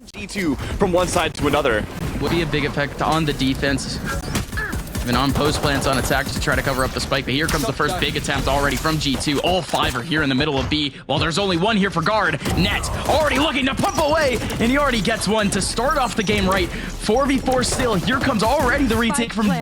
G2 from one side to another. Would be a big effect on the defense. Even on post plants on attacks to try to cover up the spike. But here comes the first big attempt already from G2. All 5 are here in the middle of B. While there's only 1 here for guard. Net already looking to pump away. And he already gets 1 to start off the game right. 4v4 still. Here comes already the retake from...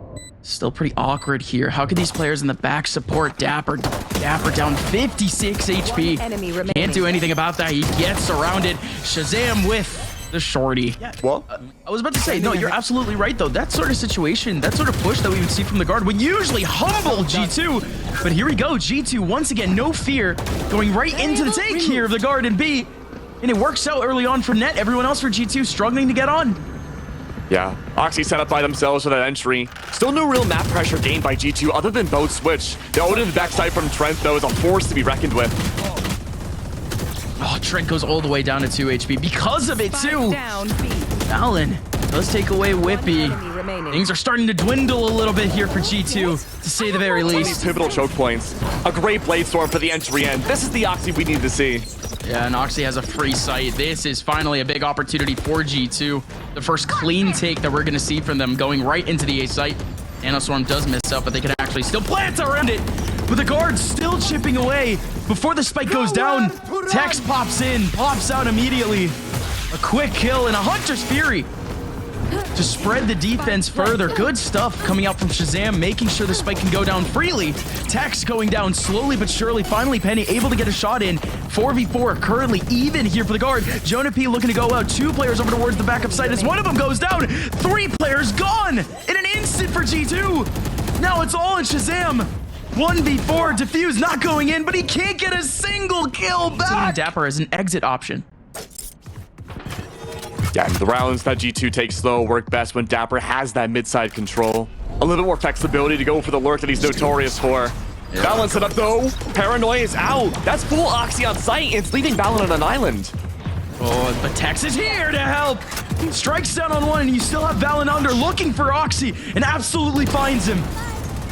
Still pretty awkward here. How can these players in the back support dapr? dapr down 56 HP. Can't do anything about that. He gets surrounded. ShahZaM with the shorty. Yeah, well, I was about to say, no, you're absolutely right, though. That sort of situation, that sort of push that we would see from the guard would usually humble G2. But here we go. G2, once again, no fear, going right into the take here of the guard in B. And it works out early on for Net. Everyone else for G2 struggling to get on. Yeah, Oxy set up by themselves for that entry. Still no real map pressure gained by G2 other than both switch. The ult in the backside from Trent, though, is a force to be reckoned with. Oh, Trent goes all the way down to 2 HP because of it, too. valyn does take away wippie. Things are starting to dwindle a little bit here for G2, to say the very least. Pivotal choke points. A great blade storm for the entry end. This is the Oxy we need to see. Yeah, and Oxy has a free sight. This is finally a big opportunity for G2. The first clean take that we're going to see from them going right into the A site. Nanoswarm does miss out, but they can actually still plant around it. But the guard's still chipping away. Before the spike goes down, Tex pops in, pops out immediately. A quick kill and a Hunter's Fury to spread the defense further. Good stuff coming out from ShahZaM, making sure the spike can go down freely. Tex going down slowly but surely. Finally, Penny able to get a shot in. 4v4 currently even here for the guard. JonahP looking to go out. 2 players over towards the backup side as one of them goes down. 3 players gone in an instant for G2. Now it's all in ShahZaM. 1v4, Diffuse not going in, but he can't get a single kill back. dapr as an exit option. Yeah, the rounds that G2 takes slow work best when dapr has that mid-side control. A little more flexibility to go for the lurk that he's notorious for. Yeah. Balance it up though. Paranoia is out. That's full Oxy on site. It's leaving valyn on an island. Oh, but Tex is here to help. Strikes down on 1, and you still have valyn under looking for Oxy and absolutely finds him.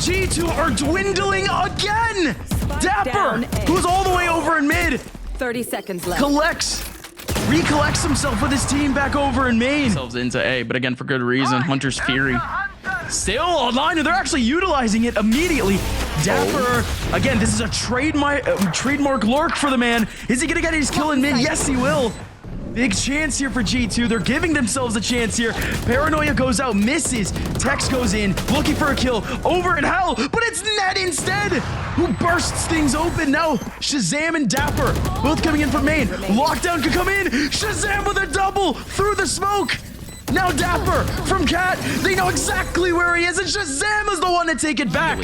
G2 are dwindling again. dapr, who's all the way over in mid, 30 seconds left. Recollects himself with his team back over in main. Themselves into A, but again for good reason. Hunter's Fury still online, and they're actually utilizing it immediately. dapr, again, this is a trademark lurk for the man. Is he gonna get his kill in mid? Yes, he will. Big chance here for G2. They're giving themselves a chance here. Paranoia goes out, misses. Tex goes in, looking for a kill. Over in hell, but it's Net instead, who bursts things open. Now, ShahZaM and dapr both coming in from main. Lockdown could come in. ShahZaM with a double through the smoke. Now dapr from Cat. They know exactly where he is, and ShahZaM is the one to take it back.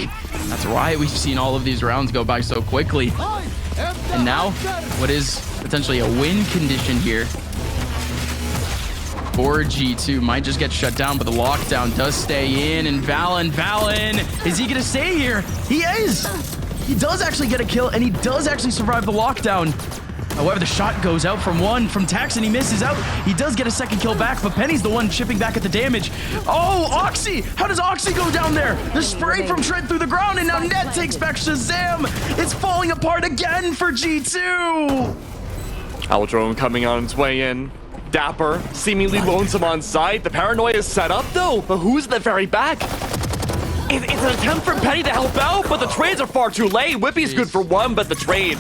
That's why we've seen all of these rounds go by so quickly. And now, what is potentially a win condition here for G2 might just get shut down, but the lockdown does stay in. And valyn, is he gonna stay here? He is. He does actually get a kill, and he does actually survive the lockdown. However, the shot goes out from Tex, and he misses out. He does get a second kill back, but Penny's the one chipping back at the damage. Oh, Oxy! How does Oxy go down there? The spray from Trent through the ground, and now Net takes back ShahZaM. It's falling apart again for G2. Drone coming on its way in. dapr seemingly lonesome on site. The paranoia is set up though, but who's at the very back? It's an attempt from Penny to help out, but the trades are far too late. Wippie's good for 1, but the trade.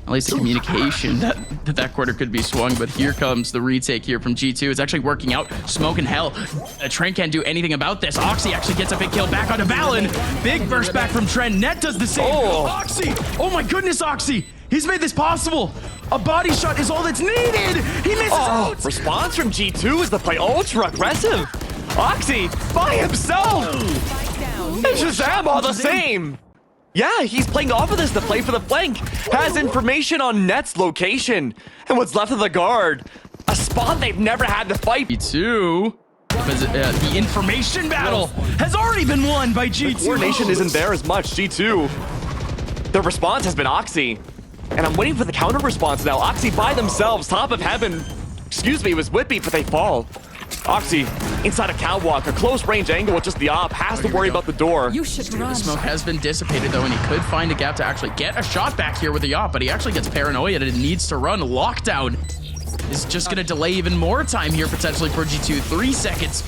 At least the communication that quarter could be swung, but here comes the retake here from G2. It's actually working out. Smoke and hell. Trent can't do anything about this. Oxy actually gets a big kill back onto valyn. Big burst back from Trent. Net does the same. Oh. Oxy! Oh my goodness, Oxy! He's made this possible. A body shot is all that's needed. He misses out. Response from G2 is to play ultra aggressive. Oxy by himself. And ShahZaM all the same. Yeah, he's playing off of this to play for the flank. Has information on Net's location. And what's left of the guard. A spot they've never had to fight. G2. The information battle has already been won by G2. The coordination isn't there as much. G2. The response has been Oxy. And I'm waiting for the counter response now. Oxy by themselves, top of heaven. Excuse me, it was wippie, but they fall. Oxy inside a catwalk, a close range angle with just the op, has to worry about the door. You should run. The smoke has been dissipated though, and he could find a gap to actually get a shot back here with the op, but he actually gets paranoia and needs to run. Lockdown is just going to delay even more time here potentially for G2. 3 seconds,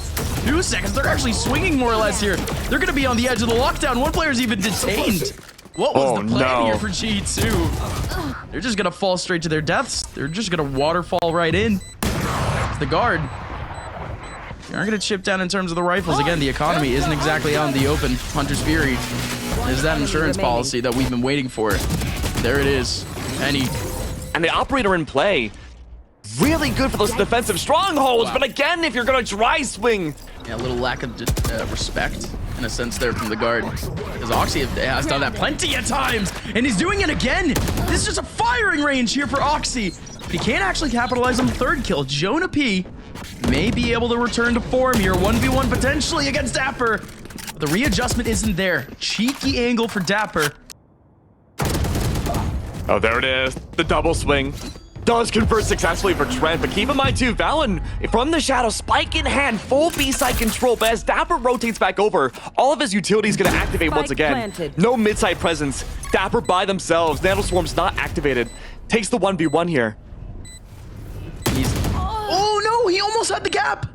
2 seconds. They're actually swinging more or less here. They're going to be on the edge of the lockdown. One player's even detained. What was the plan here for G2? They're just going to fall straight to their deaths. They're just going to waterfall right in. It's the guard. They aren't going to chip down in terms of the rifles. Again, the economy isn't exactly out in the open. Hunter's Fury is that insurance policy that we've been waiting for. There it is. Penny. And the operator in play. Really good for those defensive strongholds, but again, if you're going to dry swing. Yeah, a little lack of respect in a sense there from the guard. Because Oxy has done that plenty of times, and he's doing it again. This is just a firing range here for Oxy. But he can't actually capitalize on the third kill. JonahP may be able to return to form here. 1v1 potentially against dapr. But the readjustment isn't there. Cheeky angle for dapr. Oh, there it is. The double swing. Does convert successfully for Trent, but keep in mind too, valyn from the shadow, spike in hand, full B-side control, but as dapr rotates back over, all of his utilities gonna activate once again. No mid-side presence. dapr by themselves. Nanoswarm's not activated. Takes the 1v1 here. Oh no, he almost had the gap.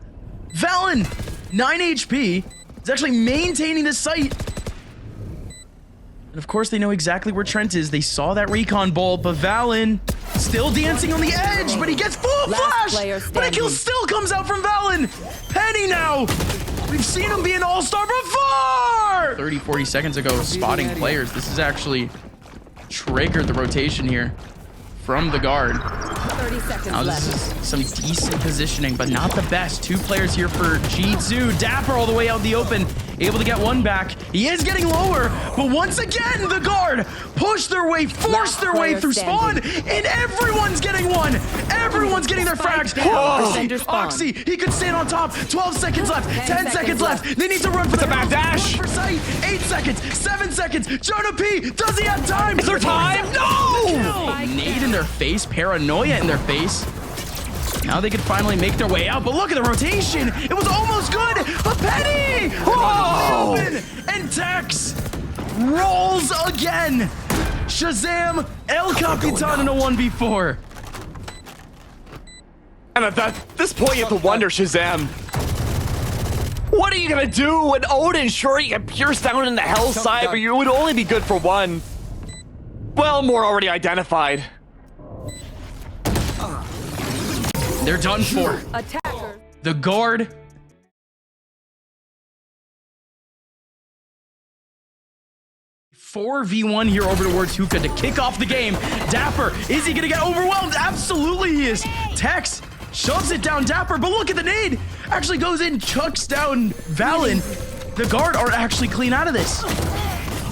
valyn, 9 HP, is actually maintaining the site. And of course, they know exactly where Trent is. They saw that recon ball, but valyn still dancing on the edge, but he gets full flash. But a kill still comes out from valyn. Penny now. We've seen him be an all-star before. 30, 40 seconds ago, spotting players. This has actually triggered the rotation here from the guard. 30 seconds now this is some decent positioning, but not the best. 2 players here for G2. dapr all the way out in the open, able to get one back. He is getting lower, but once again, the guard push their way, force their way through spawn, and everyone's getting one. Everyone's getting their frags. Oxy, he could stand on top. 12 seconds left, 10 seconds left. They need to run for the back dash. For sight. 8 seconds, 7 seconds. JonahP, does he have time? Is there time? No! Nade in their face, paranoia in their face. Now they could finally make their way out, but look at the rotation. It was almost good. A penny! Oh! And Tex rolls again. ShahZaM, El Capitan in a 1v4. And at this point, you have to wonder, ShahZaM, what are you gonna do when Odin, sure, you can pierce down in the hell side, but you would only be good for one. Well, more already identified. They're done for. Attacker. The guard. $4v1 here over towards Hookah to kick off the game. dapr, is he gonna get overwhelmed? Absolutely he is. Tex shoves it down dapr, but look at the nade. Actually goes in, chucks down valyn. The guard are actually clean out of this.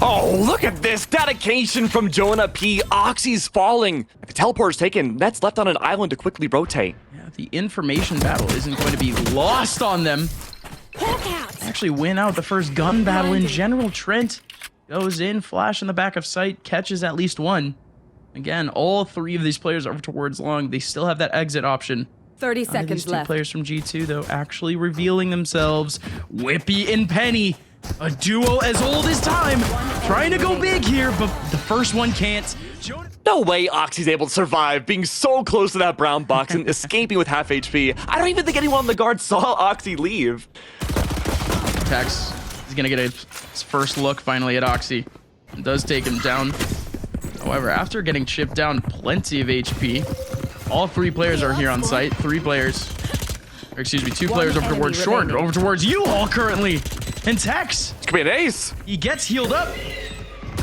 Oh, look at this dedication from JonahP. Oxy's falling. If the teleporter's taken, Net's left on an island to quickly rotate. Yeah, the information battle isn't going to be lost on them. Actually win out the first gun battle in general. Trent goes in, flash in the back of sight, catches at least one. Again, all 3 of these players over towards long. They still have that exit option. 30 seconds these 2 left. players from G2, though, actually revealing themselves. Wippie and Penny. A duo as old as time. Trying to go big here, but the first one can't. No way Oxy's able to survive being so close to that brown box and escaping with half HP. I don't even think anyone on the guard saw Oxy leave. Tex is going to get his first look finally at Oxy. It does take him down. However, after getting chipped down plenty of HP, all 3 players are here on site. 3 players. Or excuse me, 2 players over towards short, over towards you all currently. And Tex. This could be an ace. He gets healed up.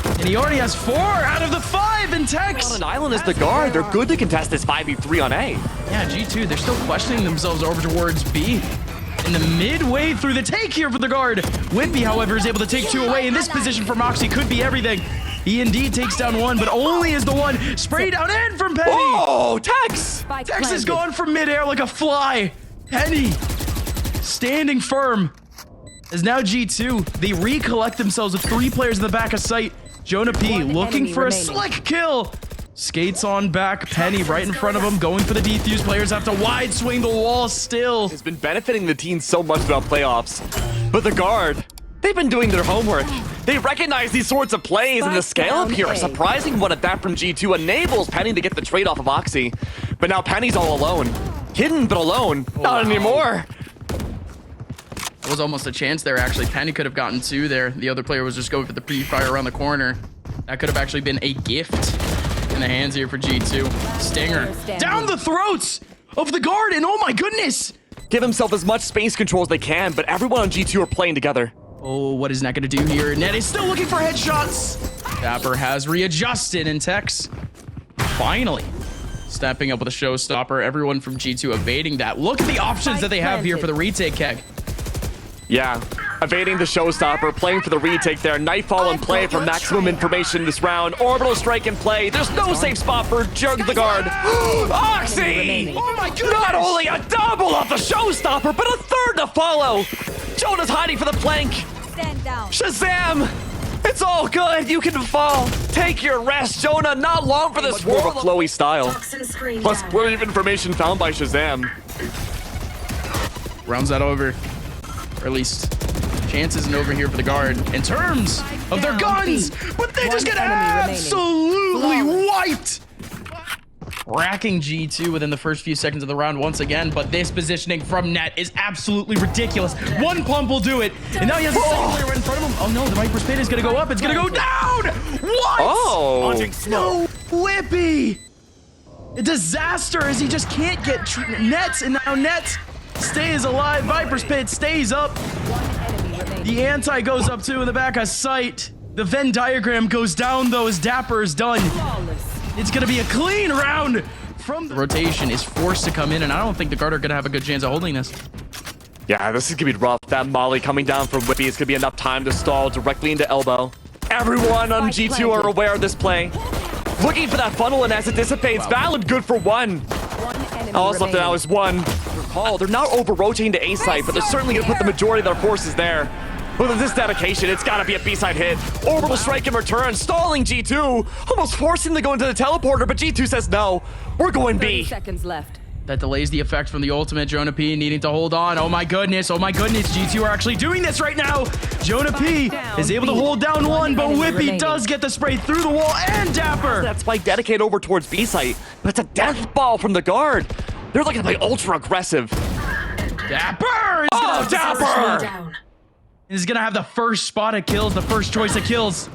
And he already has 4 out of the 5 in Tex. On an island is the guard. They're good to contest this 5v3 on A. Yeah, G2, they're still questioning themselves over towards B. In the midway through the take here for the guard. Wippie, however, is able to take 2 away. In this position for Moxie could be everything. He indeed takes down 1, but only is the 1 sprayed down in from Penny. Oh, Tex! Tex is gone from midair like a fly. Penny standing firm. As now G2, they recollect themselves with 3 players in the back of sight. JonahP looking for a slick kill. Skates on back. Penny right in front of him, going for the defuse. Players have to wide swing the wall still. Has been benefiting the team so much throughout playoffs. But the guard, they've been doing their homework. They recognize these sorts of plays, and the scale up here, a surprising one at that from G2 enables Penny to get the trade off of Oxy. But now Penny's all alone. Hidden, but alone. Not anymore. There was almost a chance there, actually. Penny could have gotten 2 there. The other player was just going for the pre-fire around the corner. That could have actually been a gift in the hands here for G2. Stinger down the throats of the guard, and oh my goodness! Give himself as much space control as they can, but everyone on G2 are playing together. Oh, what is Net gonna do here? Net is still looking for headshots. dapr has readjusted, and Tex finally stepping up with a showstopper. Everyone from G2 evading that. Look at the options that they have here for the retake, Keg. Yeah, evading the showstopper, playing for the retake there. Nightfall in play for maximum information this round. Orbital strike in play. There's no safe spot for Jug the guard. Oxy! Oh my goodness! Not only a double off the showstopper, but a third to follow. Jonah's hiding for the flank. Stand down. ShahZaM! It's all good. You can fall. Take your rest, Jonah. Not long for this war of a flowy style. Plus, plenty of information found by ShahZaM. Rounds that over. Or at least, chance isn't over here for the guard in terms of their guns, but they just get absolutely wiped. Racking G2 within the first few seconds of the round once again, but this positioning from Net is absolutely ridiculous. One pump will do it, and now he has a second player right in front of him. Oh no, the Viper's pit is gonna go up. It's gonna go down. What? Oh. No, Wippie. A disaster as he just can't get Nets, and now Nets stays alive. Viper's pit stays up. The anti goes up too in the back of sight. The Venn diagram goes down though as dapr is done. It's gonna be a clean round from the rotation is forced to come in, and I don't think the guard are gonna have a good chance of holding this. Yeah, this is gonna be rough. That molly coming down from Wippie is gonna be enough time to stall directly into elbow. Everyone on G2 are aware of this play. Looking for that funnel, and as it dissipates, valyn good for 1. All that's left now is 1. Recall, they're now over-rotating to A site, but they're certainly gonna put the majority of their forces there. With this dedication, it's gotta be a B-side hit. Orbital strike in return, stalling G2, almost forcing them to go into the teleporter, but G2 says no. We're going 30 B. seconds left. That delays the effect from the ultimate. JonahP needing to hold on. Oh my goodness, G2 are actually doing this right now. JonahP is able to hold down 1, but Wippie does get the spray through the wall, and dapr. That spike dedicate over towards B site, but it's a death ball from the guard. They're looking to play ultra aggressive. dapr! Oh, dapr! Is gonna have the first spot of kills, the first choice of kills.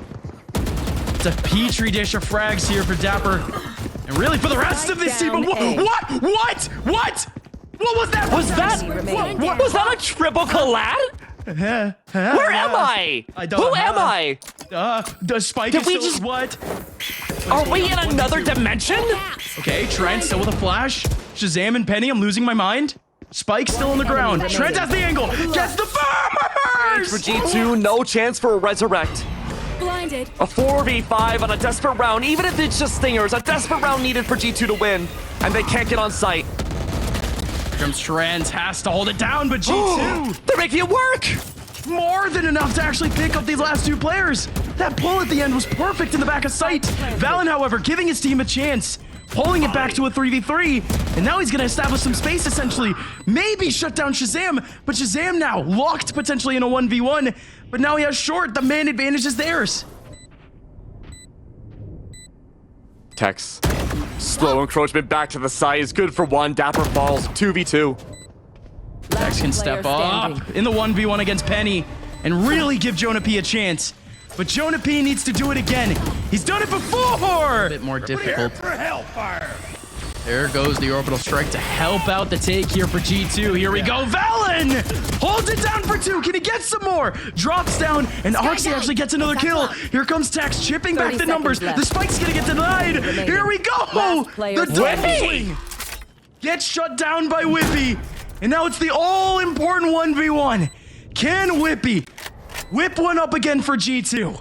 It's a petri dish of frags here for dapr, and really for the rest of this team. What was that? Was that a triple collab? Where am I? Who am I? The spike Did is we still just what? Are we in another dimension? Okay, Trent still with a flash. ShahZaM and Penny, I'm losing my mind. Spike still on the ground. Trent has the angle. Gets the bombers! For G2, no chance for a resurrect. Blinded. A 4v5 on a desperate round, even if it's just stingers, a desperate round needed for G2 to win, and they can't get on site. Here comes Trent, has to hold it down, but G2. They're making it work! More than enough to actually pick up these last 2 players. That pull at the end was perfect in the back of sight. valyn, however, giving his team a chance. Pulling it back to a 3v3, and now he's gonna establish some space essentially. Maybe shut down ShahZaM, but ShahZaM now locked potentially in a 1v1, but now he has short. The man advantage is theirs. Tex. Slow encroachment back to the side is good for 1. dapr falls 2v2. Tex can step up in the 1v1 against Penny and really give JonahP a chance. But JonahP needs to do it again. He's done it before! A bit more difficult. There goes the orbital strike to help out the take here for G2. Here we go. valyn holds it down for 2. Can he get some more? Drops down, and Oxy actually gets another kill. Here comes Tex chipping back the numbers. The spike's gonna get denied. Here we go. The Wippie gets shut down by Wippie. And now it's the all-important 1v1. Can Wippie whip one up again for G2?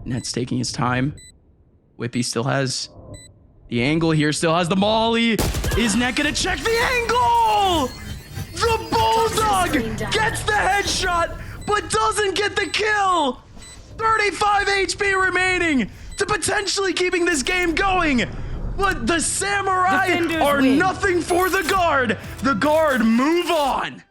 Net's taking his time. Wippie still has the angle here, still has the molly. Is Net gonna check the angle? The Bulldog gets the headshot, but doesn't get the kill. 35 HP remaining to potentially keeping this game going. But the Samurai are nothing for the guard. The guard move on.